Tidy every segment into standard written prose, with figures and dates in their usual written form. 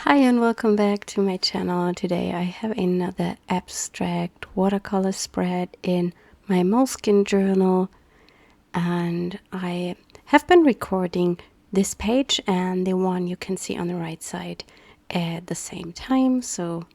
Hi and welcome back to my channel. Today I have another abstract watercolor spread in my Moleskine journal, and I have been recording this page and the one you can see on the right side at the same time. So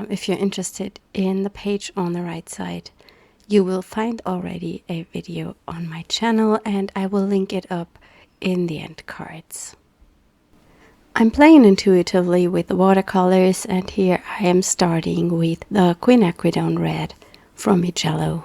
if you're interested in the page on the right side, you will find already a video on my channel, and I will link it up in the end cards. I'm playing intuitively with the watercolors, and here I am starting with the quinacridone red from EtchR.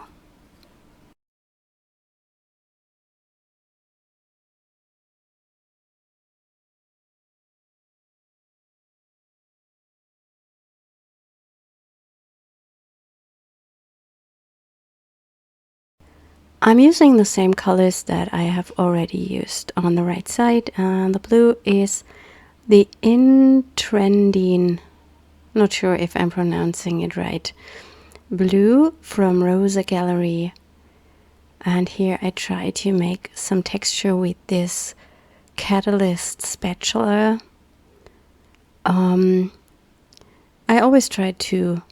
I'm using the same colors that I have already used on the right side, and the blue is the Inthandren, not sure if I'm pronouncing it right, blue from Rosa gallery. And here I try to make some texture with this catalyst spatula. I always try to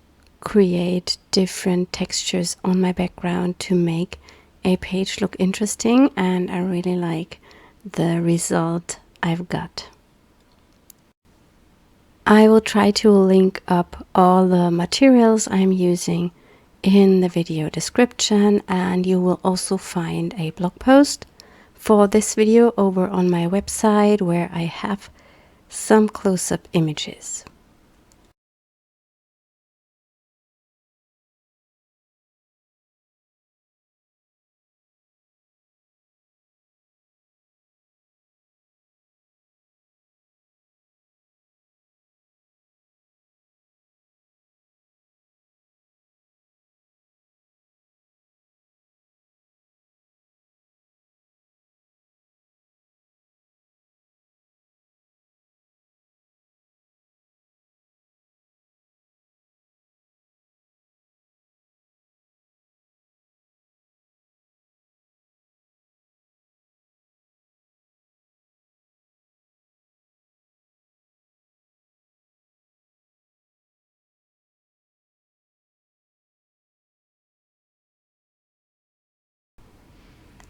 create different textures on my background to make a page look interesting, and I really like the result I've got. I will try to link up all the materials I'm using in the video description, and you will also find a blog post for this video over on my website where I have some close-up images.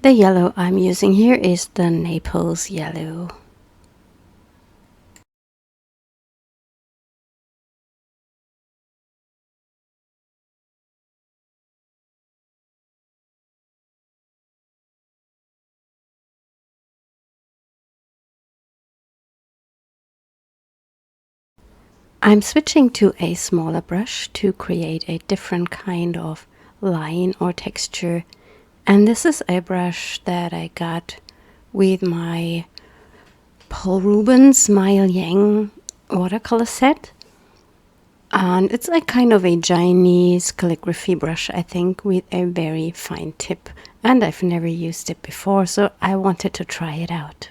The yellow I'm using here is the Naples yellow. I'm switching to a smaller brush to create a different kind of line or texture, and this is a brush that I got with my Paul Rubens Smile Yang watercolor set, and it's like kind of a Chinese calligraphy brush, I think, with a very fine tip, and I've never used it before, so I wanted to try it out.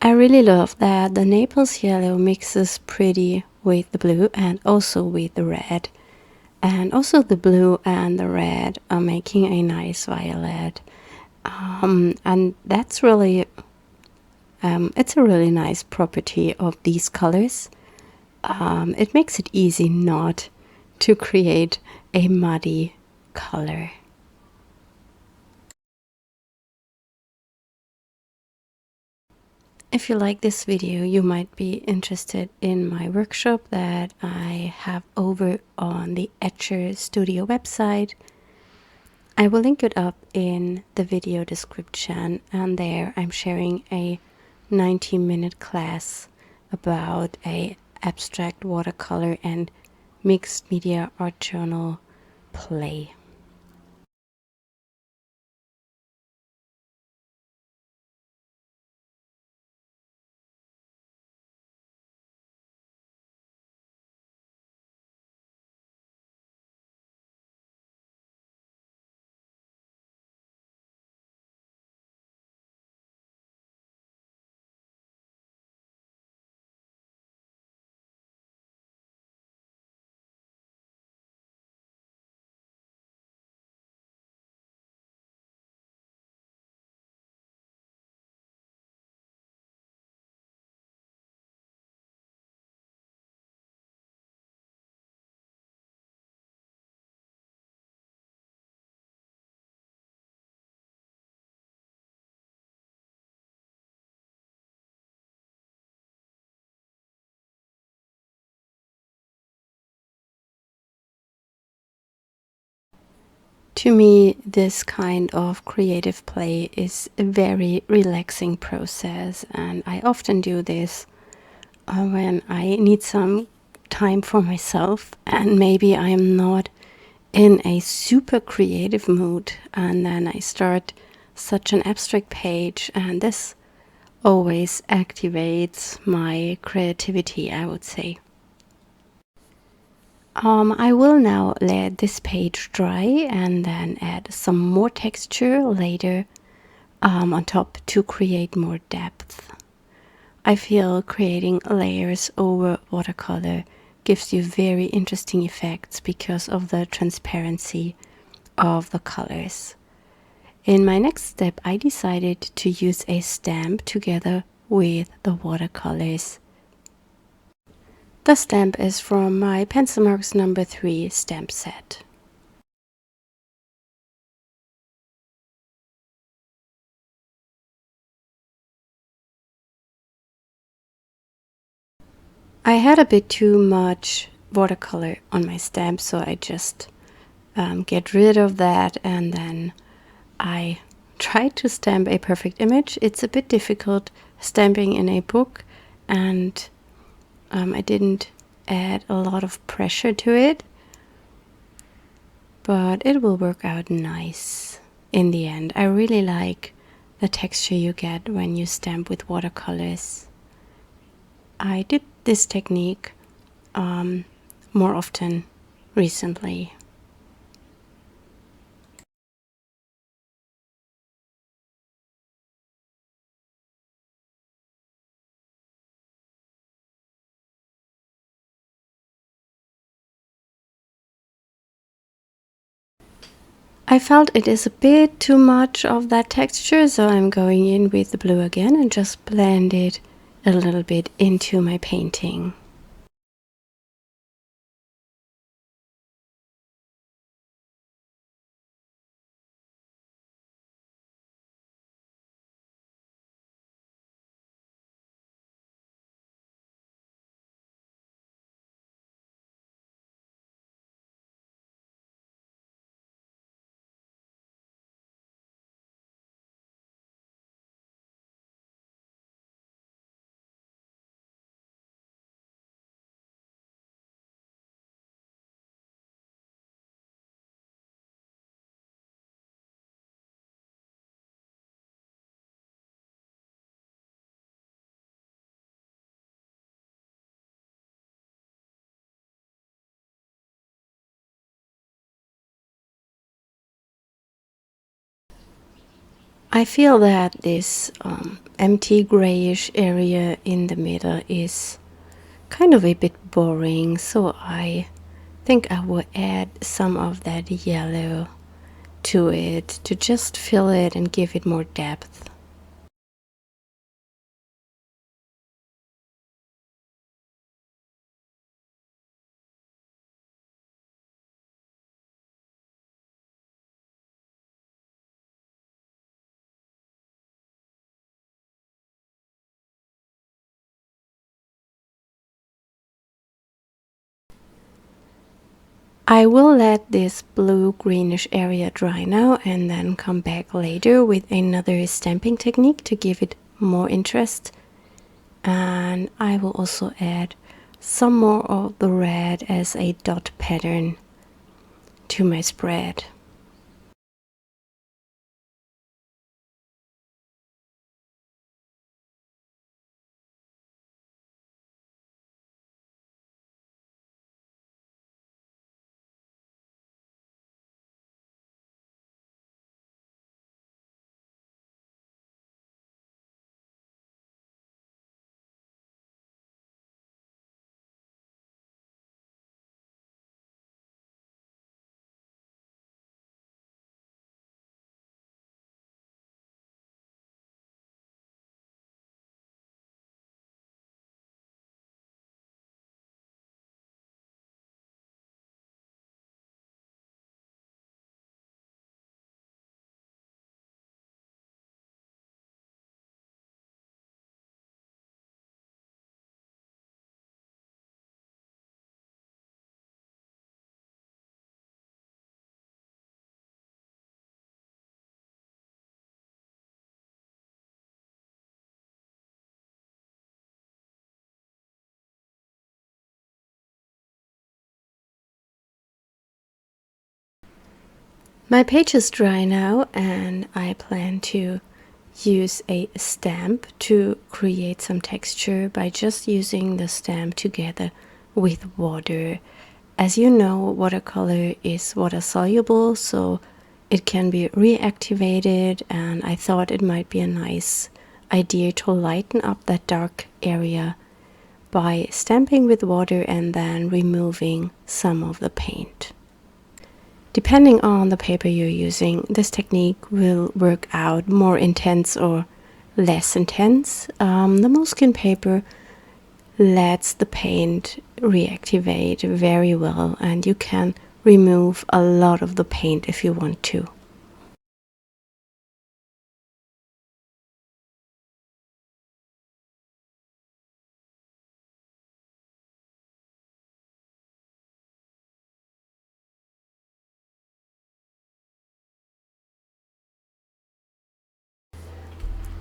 I really love that the Naples yellow mixes pretty with the blue and also with the red. And also the blue and the red are making a nice violet. And that's really, it's a really nice property of these colors. It makes it easy not to create a muddy color. If you like this video, you might be interested in my workshop that I have over on the EtchR Studio website. I will link it up in the video description, and there I'm sharing a 90-minute class about a abstract watercolor and mixed media art journal play. To me, this kind of creative play is a very relaxing process, and I often do this when I need some time for myself and maybe I'm not in a super creative mood, and then I start such an abstract page, and this always activates my creativity, I would say. I will now let this page dry and then add some more texture later on top to create more depth. I feel creating layers over watercolor gives you very interesting effects because of the transparency of the colors. In my next step, I decided to use a stamp together with the watercolors. The stamp is from my Pencil Marks number 3 stamp set. I had a bit too much watercolor on my stamp, so I just get rid of that, and then I tried to stamp a perfect image. It's a bit difficult stamping in a book, and I didn't add a lot of pressure to it, but it will work out nice in the end. I really like the texture you get when you stamp with watercolors. I did this technique more often recently. I felt it is a bit too much of that texture, so I'm going in with the blue again and just blend it a little bit into my painting. I feel that this empty grayish area in the middle is kind of a bit boring, so I think I will add some of that yellow to it to just fill it and give it more depth. I will let this blue greenish area dry now and then come back later with another stamping technique to give it more interest. And I will also add some more of the red as a dot pattern to my spread. My page is dry now, and I plan to use a stamp to create some texture by just using the stamp together with water. As you know, watercolor is water soluble, so it can be reactivated, and I thought it might be a nice idea to lighten up that dark area by stamping with water and then removing some of the paint. Depending on the paper you're using, this technique will work out more intense or less intense. The Moleskine paper lets the paint reactivate very well, and you can remove a lot of the paint if you want to.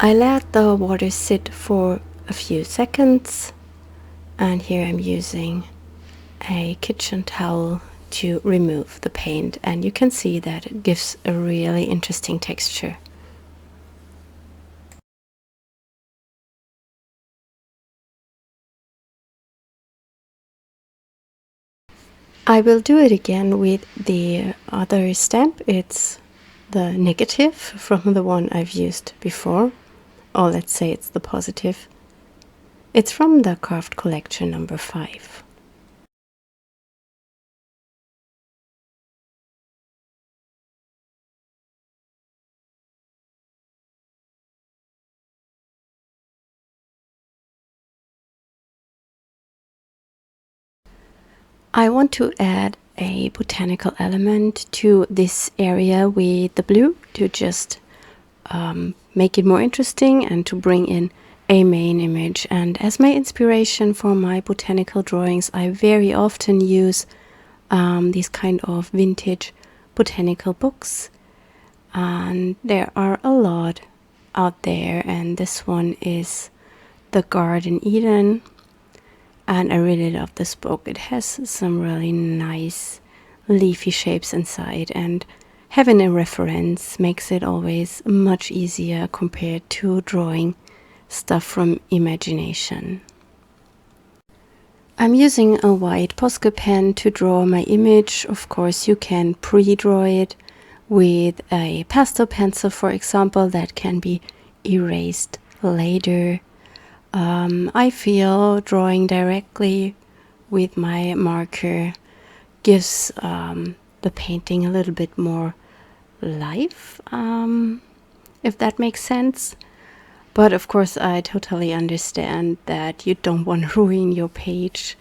I let the water sit for a few seconds, and here I'm using a kitchen towel to remove the paint, and you can see that it gives a really interesting texture. I will do it again with the other stamp. It's the negative from the one I've used before, or let's say it's the positive. It's from the Craft Collection number 5. I want to add a botanical element to this area with the blue to just make it more interesting and to bring in a main image. And as my inspiration for my botanical drawings, I very often use these kind of vintage botanical books, and there are a lot out there, and this one is The Garden Eden, and I really love this book. It has some really nice leafy shapes inside, and having a reference makes it always much easier compared to drawing stuff from imagination. I'm using a white Posca pen to draw my image. Of course, you can pre-draw it with a pastel pencil, for example, that can be erased later. I feel drawing directly with my marker gives the painting a little bit more life, if that makes sense. But of course, I totally understand that you don't want to ruin your page.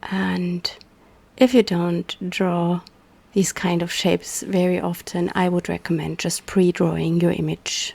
And if you don't draw these kind of shapes very often, I would recommend just pre-drawing your image.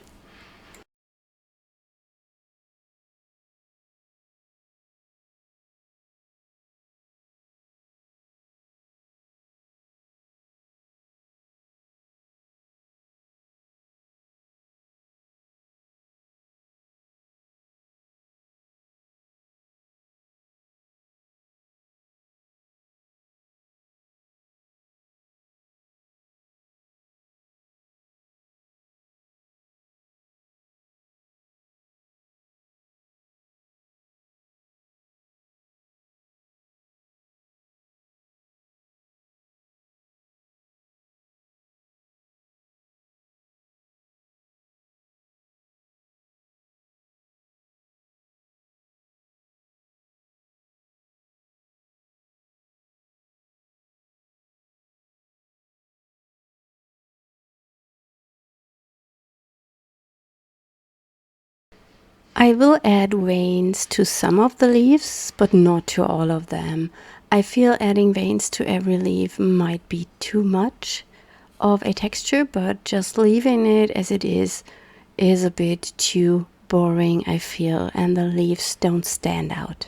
I will add veins to some of the leaves, but not to all of them. I feel adding veins to every leaf might be too much of a texture, but just leaving it as it is a bit too boring, I feel, and the leaves don't stand out.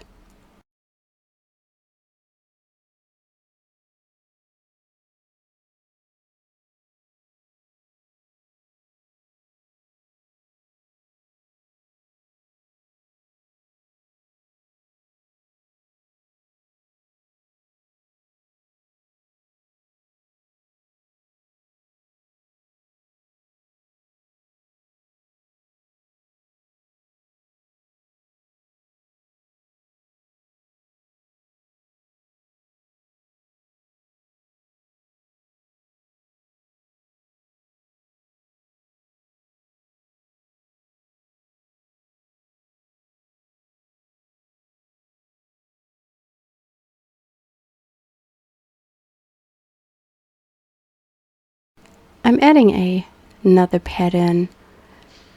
I'm adding another pattern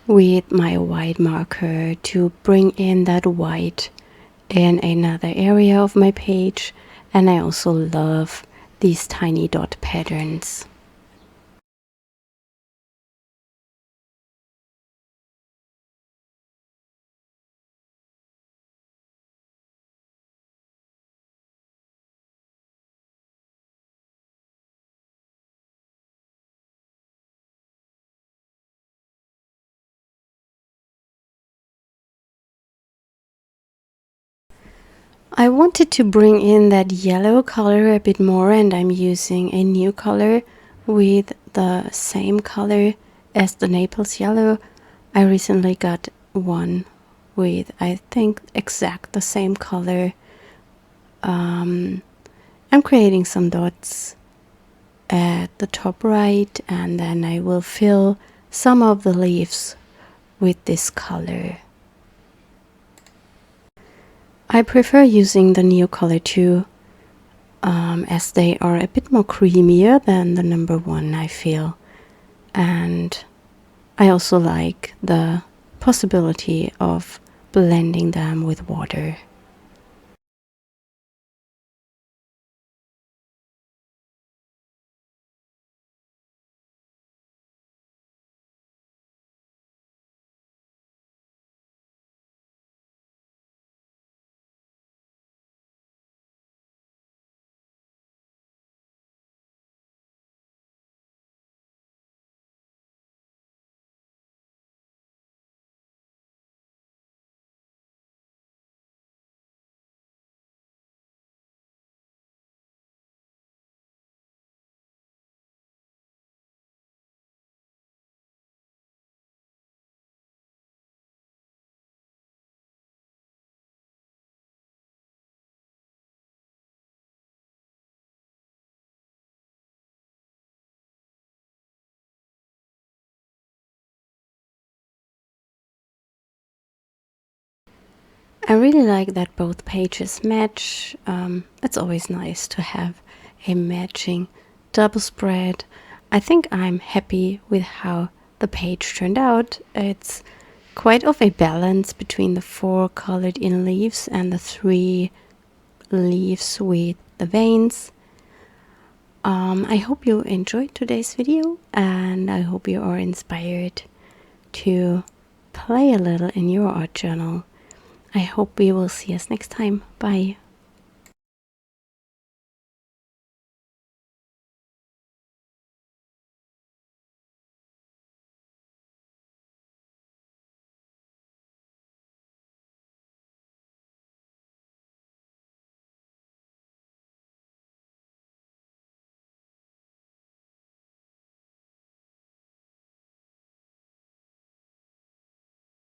with my white marker to bring in that white in another area of my page, and I also love these tiny dot patterns. I wanted to bring in that yellow color a bit more, and I'm using a new color with the same color as the Naples yellow. I recently got one with, I think, exact the same color. I'm creating some dots at the top right, and then I will fill some of the leaves with this color. I prefer using the new color too, as they are a bit more creamier than the number one, I feel. And I also like the possibility of blending them with water. I really like that both pages match. It's always nice to have a matching double spread. I think I'm happy with how the page turned out. It's quite of a balance between the 4 colored in leaves and the 3 leaves with the veins. I hope you enjoyed today's video, and I hope you are inspired to play a little in your art journal. I hope we will see us next time. Bye.